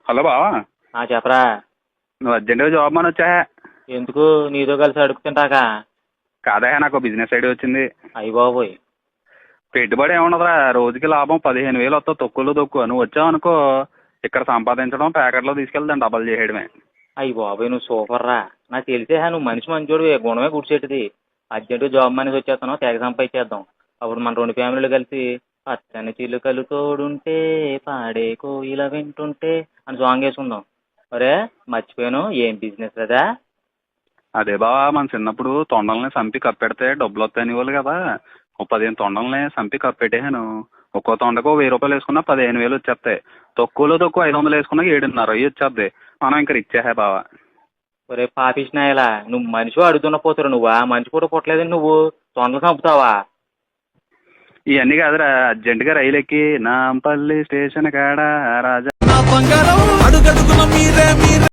Hello బావా, చెప్పరా. నువ్వు అర్జెంటుగా జాబ్ అని వచ్చా? ఎందుకు నీతో కలిసి అడుగుతుంటాక? కాదా, నాకు బిజినెస్ ఐడియా వచ్చింది. అయ్య బాబోయ్. పెట్టుబడి ఏముండదురా, రోజుకి లాభం 15,000 వస్తావు. తొక్కులు తొక్కు నువ్వు వచ్చావు అనుకో, ఇక్కడ సంపాదించడం ప్యాకెట్లో తీసుకెళ్తాను, డబల్ చేయడమే. అయ్య బాబోయ్, నువ్వు సూపర్ రా. నాకు తెలిసే నువ్వు మనిషి మంచోడు, గుణమే గుడిసేటిది. అర్జెంటుగా జాబ్ మనేసి వచ్చేస్తాను, తెగ సంపాదించేద్దాం. అప్పుడు మన 2 ఫ్యామిలీలు కలిసి పచ్చని చిలుకలు తోడుంటే పాడే కోయిల వింటుంటే అని సాంగ్ వేసుకుందాం. అరే మర్చిపోయాను, ఏం బిజినెస్ కదా? అదే బావా, మన చిన్నప్పుడు తొండల్ని సంపి కప్పెడితే డబ్బులు వస్తాయని వాళ్ళు కదా. 15 తొండల్ని సంపి కప్పెట్టేసాను. ఒక్కో తొండకు 1000 రూపాయలు వేసుకున్నా 15,000 వచ్చేస్తాయి. తక్కువలో తక్కువ 500 వేసుకున్నా 7,500 వచ్చేద్ది. మనం ఇంకా ఇచ్చేహే బావా. ఒరే పాపిష్నాయలా, నువ్వు మనిషి అడుగుతున్న పోతారు. నువ్వా మనిషి కూడా పుట్టలేదని నువ్వు తొండలు చంపుతావా? ఇవన్నీ కాదురా, అర్జెంటుగా రైలు ఎక్కి నాంపల్లి స్టేషన్ కాడ రాజా